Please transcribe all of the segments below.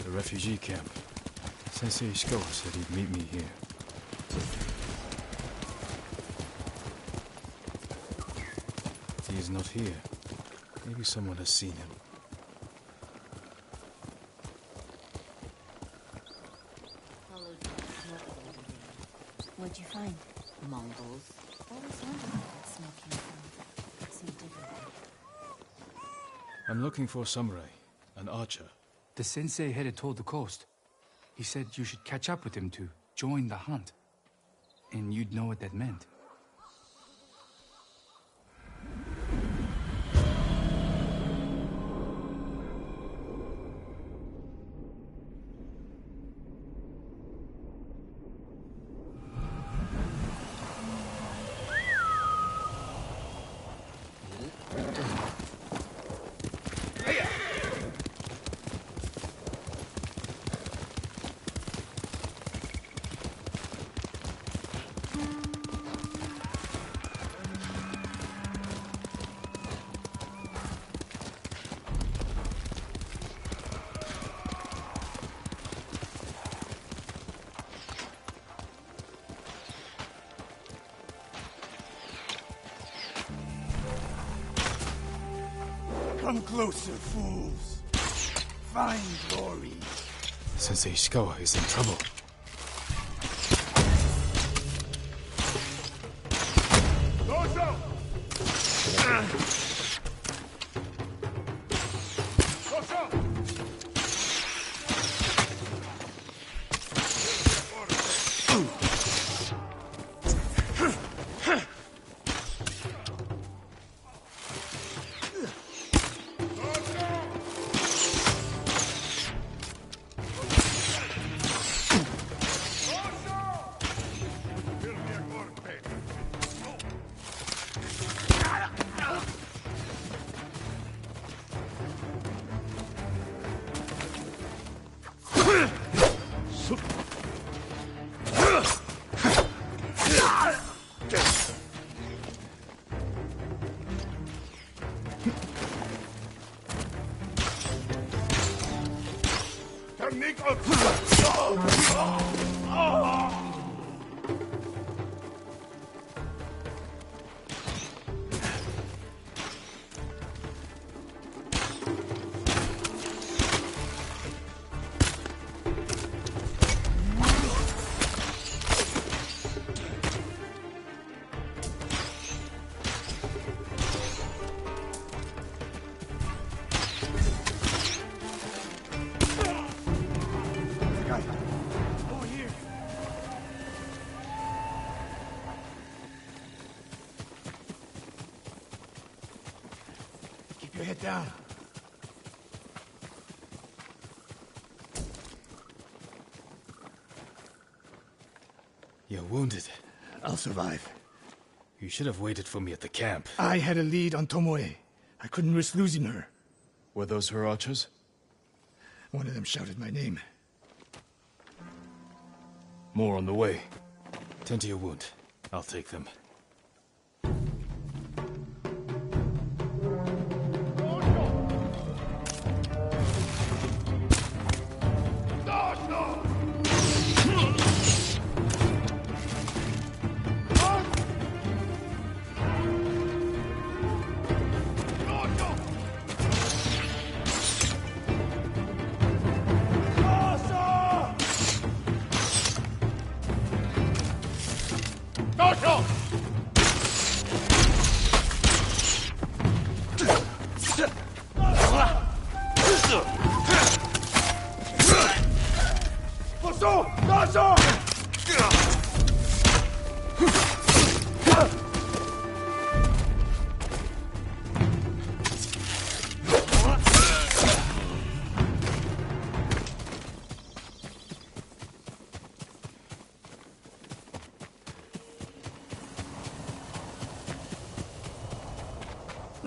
The refugee camp. Sensei Ishikawa said he'd meet me here. He is not here. Maybe someone has seen him. What'd you find? Mongols. Always wondered where that smoke came from. It seemed different. I'm looking for a samurai, an archer. The sensei headed toward the coast. He said you should catch up with him to join the hunt. And you'd know what that meant. Come closer, fools. Find glory. Sensei Ishikawa is in trouble. Your head down. You're wounded. I'll survive. You should have waited for me at the camp. I had a lead on Tomoe. I couldn't risk losing her. Were those her archers? One of them shouted my name. More on the way. Tend to your wound. I'll take them.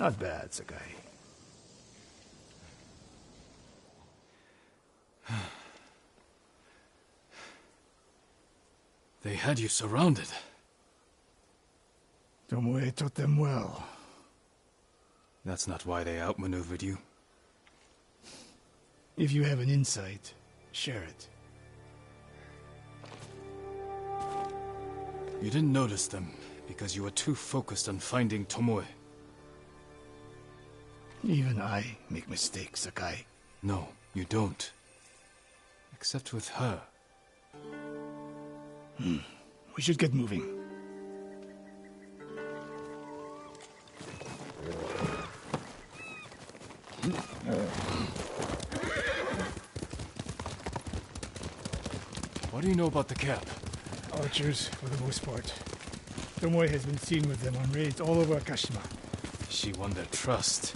Not bad, Sakai. They had you surrounded. Tomoe taught them well. That's not why they outmaneuvered you. If you have an insight, share it. You didn't notice them because you were too focused on finding Tomoe. Even I make mistakes, Sakai. No, you don't. Except with her. We should get moving. What do you know about the camp? Archers, for the most part. Tomoe has been seen with them on raids all over Akashima. She won their trust.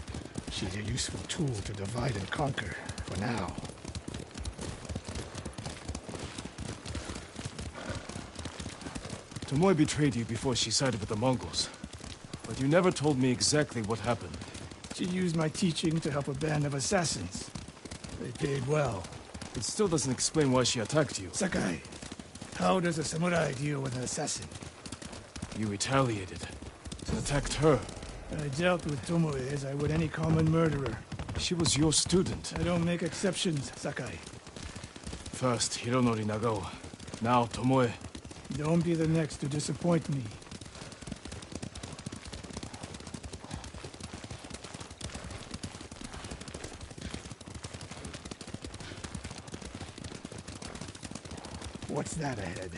She's a useful tool to divide and conquer, for now. Tomoe betrayed you before she sided with the Mongols. But you never told me exactly what happened. She used my teaching to help a band of assassins. They paid well. It still doesn't explain why she attacked you. Sakai, how does a samurai deal with an assassin? You retaliated. Attacked her. I dealt with Tomoe as I would any common murderer. She was your student. I don't make exceptions, Sakai. First, Hironori Nagao. Now, Tomoe. Don't be the next to disappoint me. What's that ahead?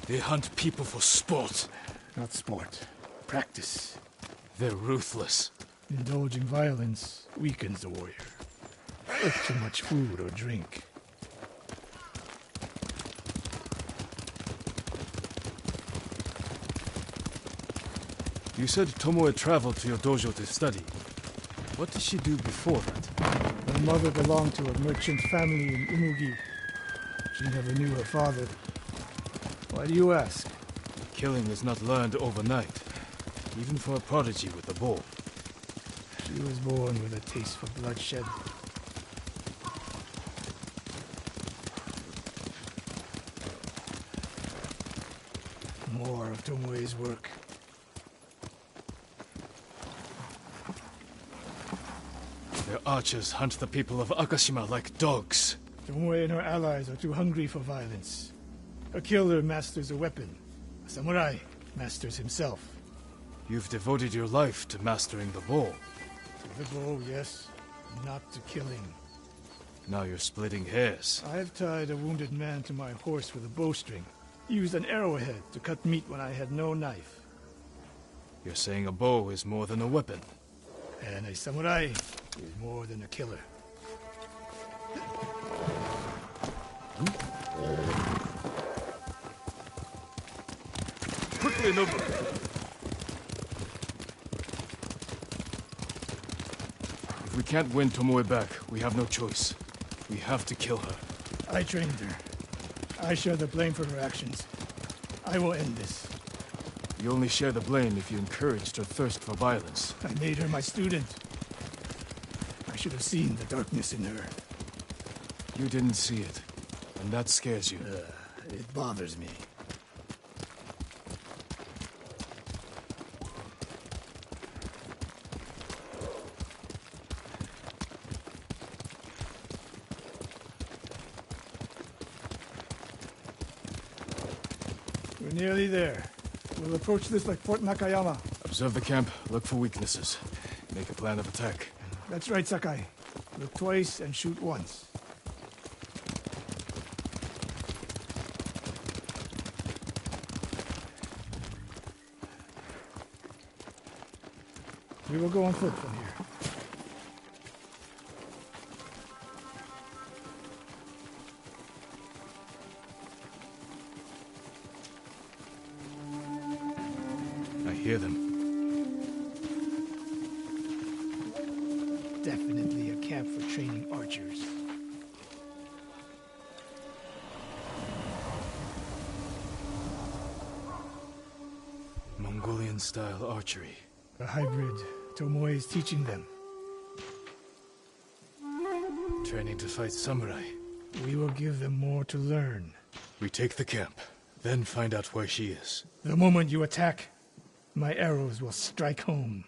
They hunt people for sport. Not sport. Practice. They're ruthless. Indulging violence weakens the warrior. With too much food or drink. You said Tomoe traveled to your dojo to study. What did she do before that? Her mother belonged to a merchant family in Umugi. She never knew her father. Why do you ask? Killing is not learned overnight, even for a prodigy with a bow. She was born with a taste for bloodshed. More of Tomoe's work. Their archers hunt the people of Akashima like dogs. Tomoe and her allies are too hungry for violence. A killer masters a weapon. A samurai masters himself. You've devoted your life to mastering the bow. To the bow, yes. Not to killing. Now you're splitting hairs. I've tied a wounded man to my horse with a bowstring. Used an arrowhead to cut meat when I had no knife. You're saying a bow is more than a weapon. And a samurai is more than a killer. Quickly, Nobu! If we can't win Tomoe back, we have no choice. We have to kill her. I trained her. I share the blame for her actions. I will end this. You only share the blame if you encouraged her thirst for violence. I made her my student. I should have seen the darkness in her. You didn't see it, and that scares you. It bothers me. We're nearly there. We'll approach this like Fort Nakayama. Observe the camp, look for weaknesses. Make a plan of attack. That's right, Sakai. Look twice and shoot once. We will go on foot from here. I hear them. Definitely a camp for training archers. Mongolian-style archery. A hybrid. Tomoe is teaching them. Training to fight samurai. We will give them more to learn. We take the camp, then find out where she is. The moment you attack, my arrows will strike home.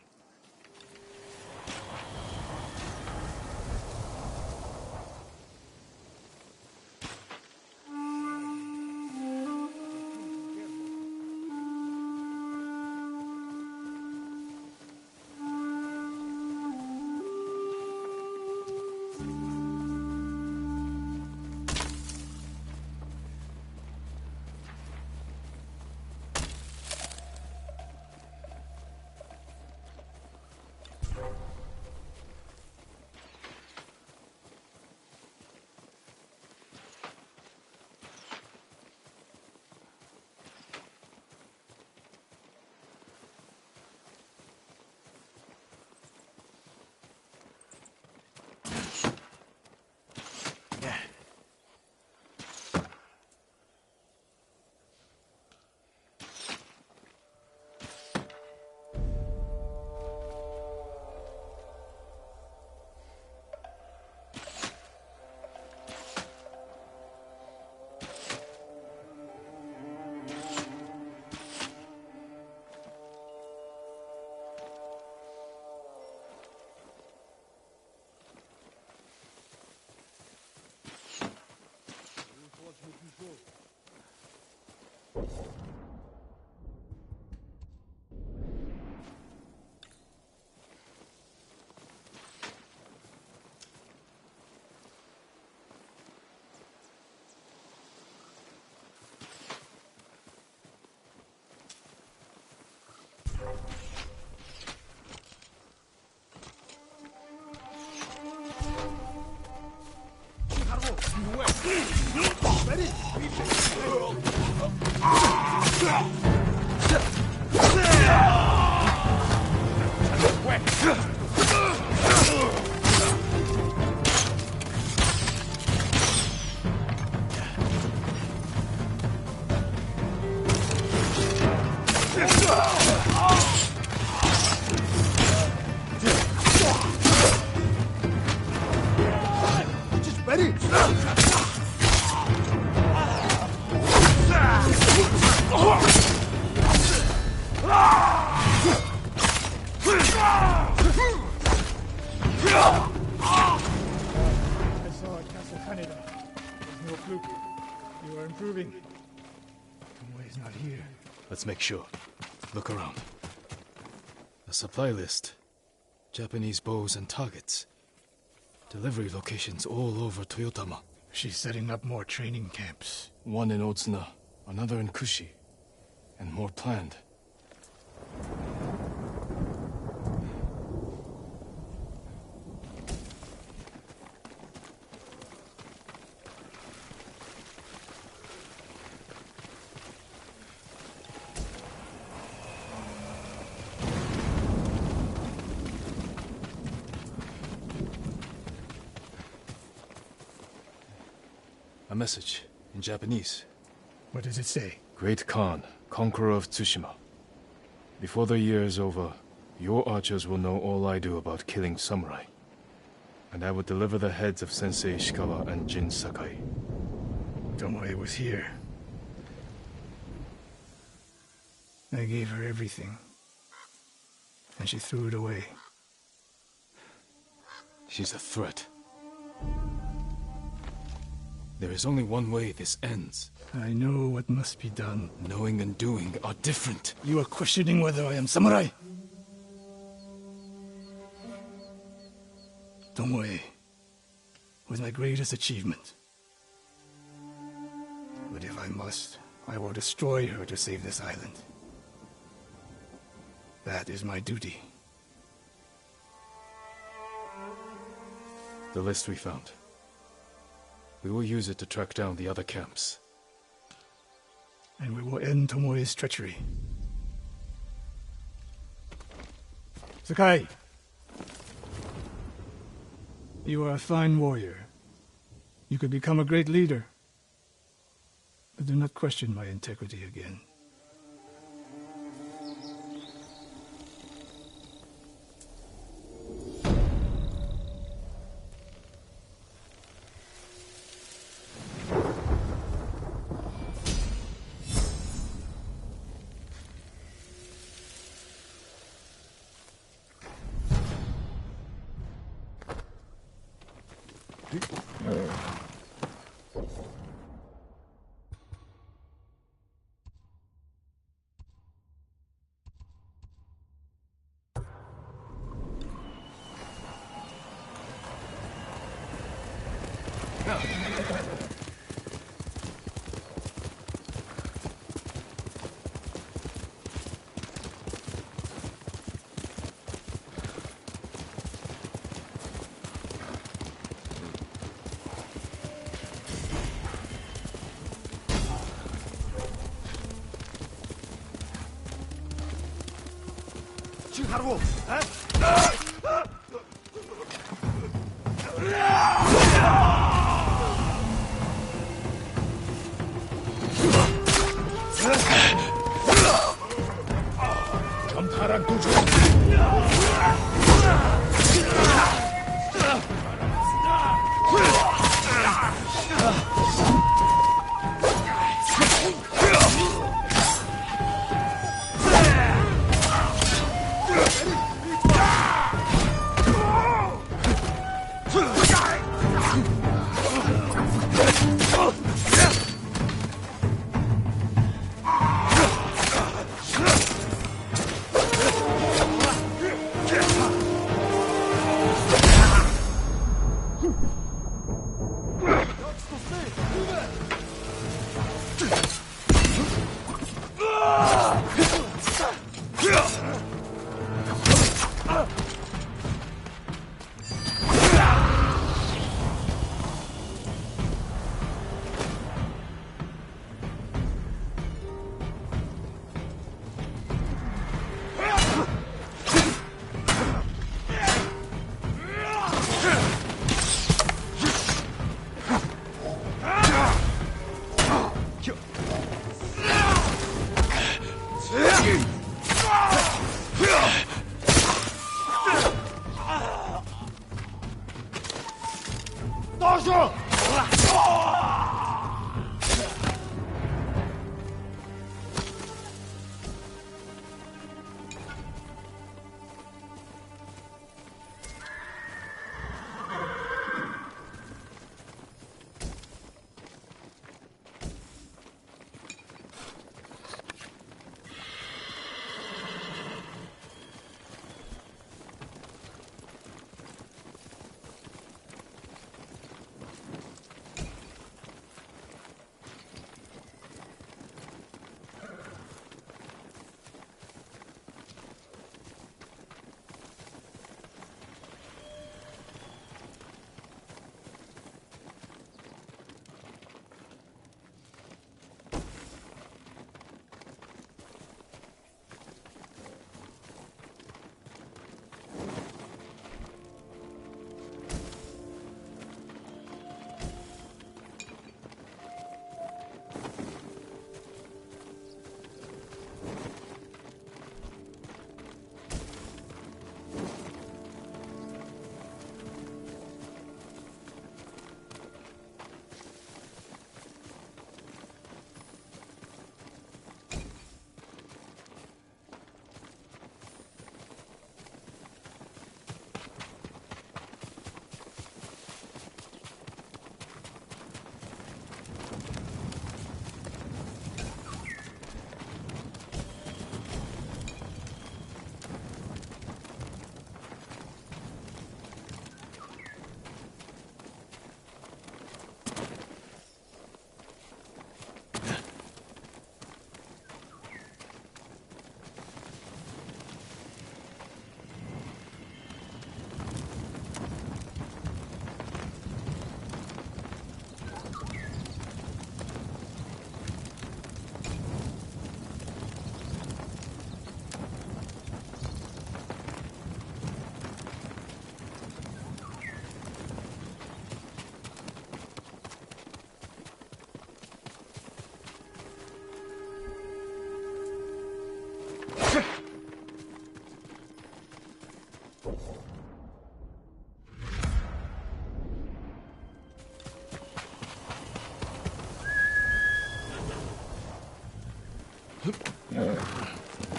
Let's make sure. Look around. A supply list. Japanese bows and targets. Delivery locations all over Toyotama. She's setting up more training camps. One in Otsuna, another in Kushi, and more planned. A message in Japanese. What does it say? Great Khan, conqueror of Tsushima. Before the year is over, your archers will know all I do about killing samurai. And I will deliver the heads of Sensei Ishikawa and Jin Sakai. Tomoe was here. I gave her everything. And she threw it away. She's a threat. There is only one way this ends. I know what must be done. Knowing and doing are different. You are questioning whether I am samurai? Tomoe was my greatest achievement. But if I must, I will destroy her to save this island. That is my duty. The list we found. We will use it to track down the other camps. And we will end Tomoe's treachery. Sakai! You are a fine warrior. You could become a great leader. But do not question my integrity again. 집중하라고. 점타랑 도주.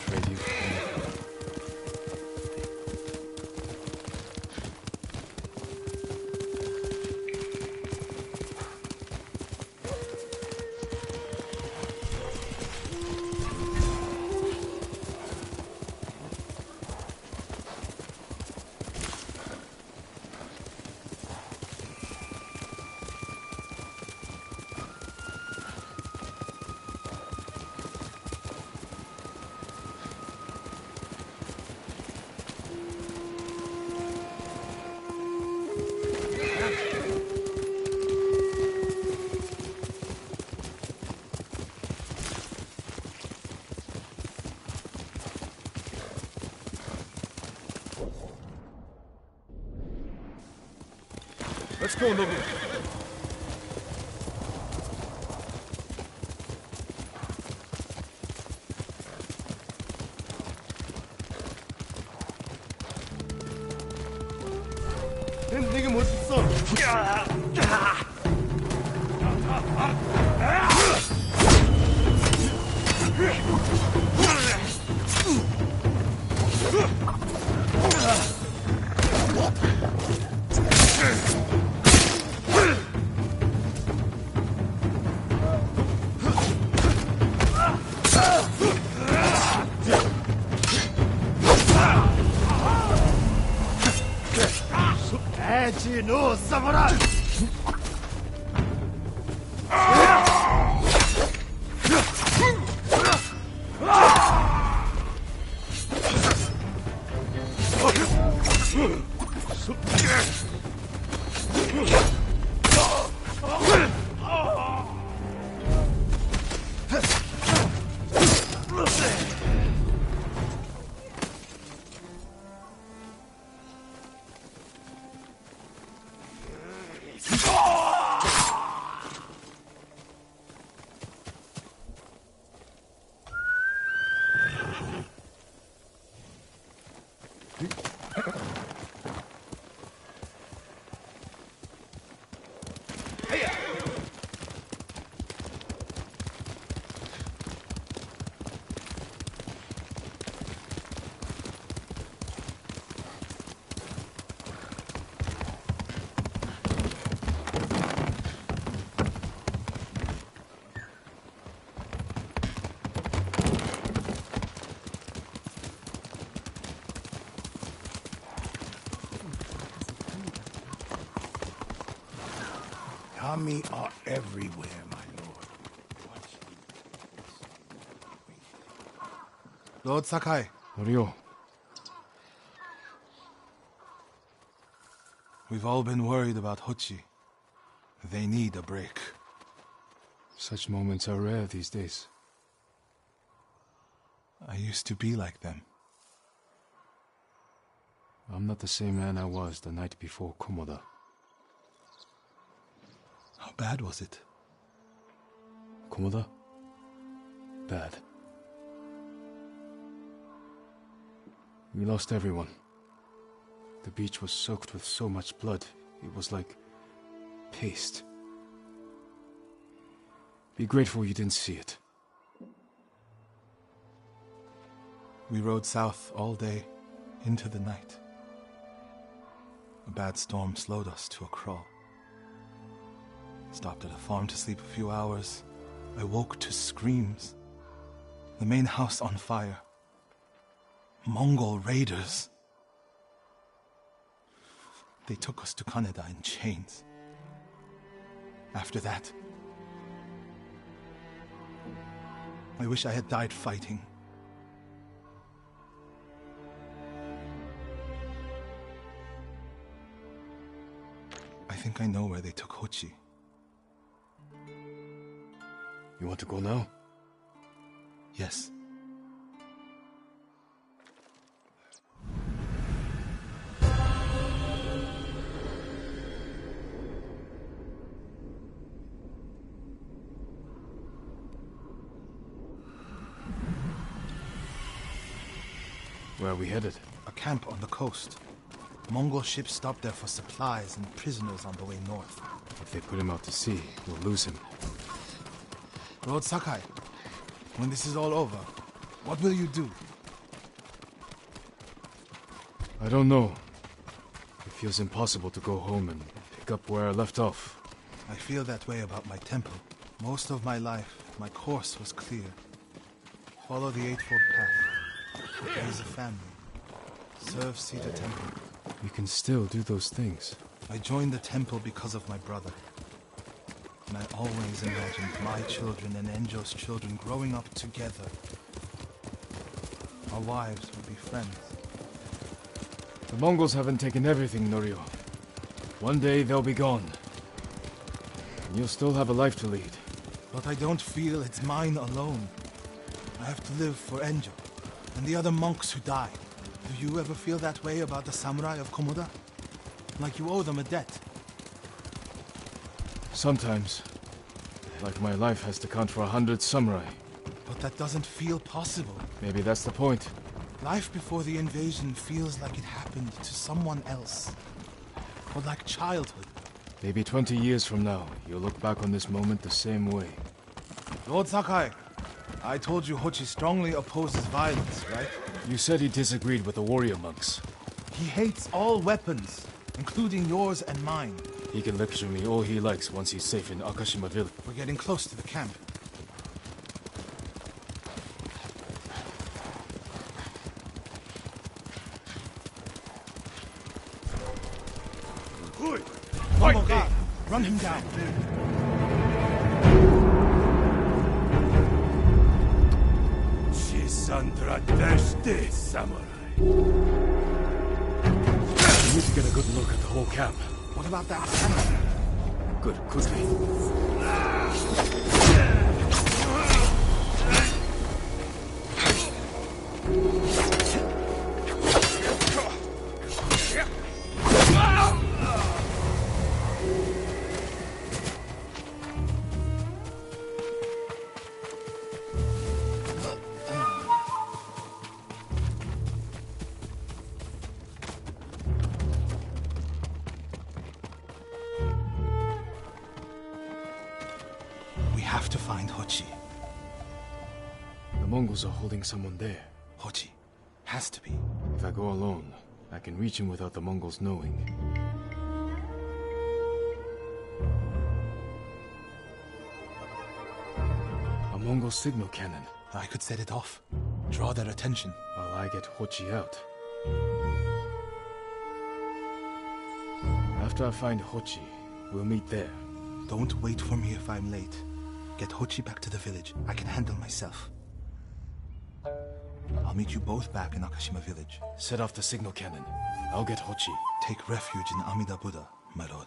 Afraid you. Let's go, Nobu. 내게 못 있어. No samurai! Kami are everywhere, my lord. Lord Sakai. Norio. We've all been worried about Hochi. They need a break. Such moments are rare these days. I used to be like them. I'm not the same man I was the night before Komoda. How bad was it? Komoda? Bad. We lost everyone. The beach was soaked with so much blood, it was like paste. Be grateful you didn't see it. We rode south all day, into the night. A bad storm slowed us to a crawl. Stopped at a farm to sleep a few hours. I woke to screams. The main house on fire. Mongol raiders. They took us to Kaneda in chains. After that, I wish I had died fighting. I think I know where they took Hochi. You want to go now? Yes. Where are we headed? A camp on the coast. Mongol ships stopped there for supplies and prisoners on the way north. If they put him out to sea, we'll lose him. Lord Sakai, when this is all over, what will you do? I don't know. It feels impossible to go home and pick up where I left off. I feel that way about my temple. Most of my life, my course was clear. Follow the Eightfold Path. Raise a family. Serve Cedar Temple. You can still do those things. I joined the temple because of my brother. And I always imagined my children and Enjo's children growing up together. Our wives would be friends. The Mongols haven't taken everything, Norio. One day they'll be gone. And you'll still have a life to lead. But I don't feel it's mine alone. I have to live for Enjo and the other monks who died. Do you ever feel that way about the samurai of Komoda? Like you owe them a debt? Sometimes. Like my life has to count for 100 samurai. But that doesn't feel possible. Maybe that's the point. Life before the invasion feels like it happened to someone else. Or like childhood. Maybe 20 years from now, you'll look back on this moment the same way. Lord Sakai, I told you Hochi strongly opposes violence, right? You said he disagreed with the warrior monks. He hates all weapons, including yours and mine. He can lecture me all he likes once he's safe in Akashima village. We're getting close to the camp. Fight! God. Run him down. Sandra Deshte, samurai. We need to get a good look at the whole camp. What about that samurai? Good, quickly. We have to find Hochi. The Mongols are holding someone there. Hochi. Has to be. If I go alone, I can reach him without the Mongols knowing. A Mongol signal cannon. I could set it off. Draw their attention. While I get Hochi out. After I find Hochi, we'll meet there. Don't wait for me if I'm late. Get Hochi back to the village. I can handle myself. I'll meet you both back in Akashima village. Set off the signal cannon. I'll get Hochi. Take refuge in Amida Buddha, my lord.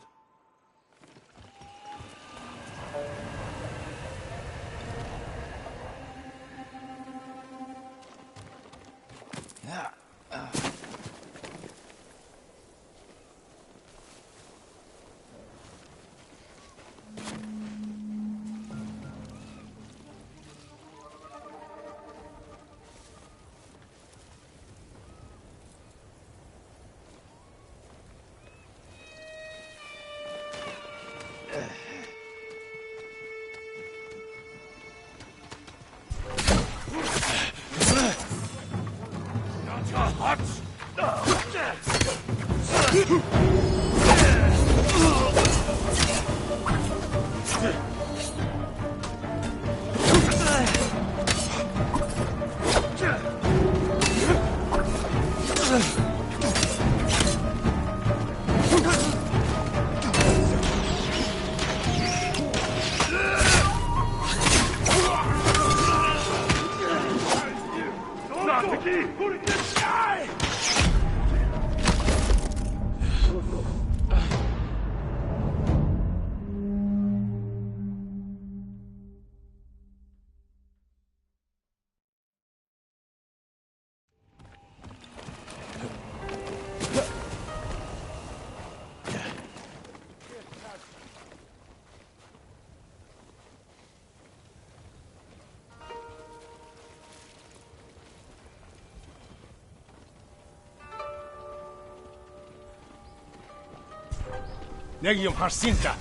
Negium Harsinta.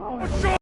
Achoo!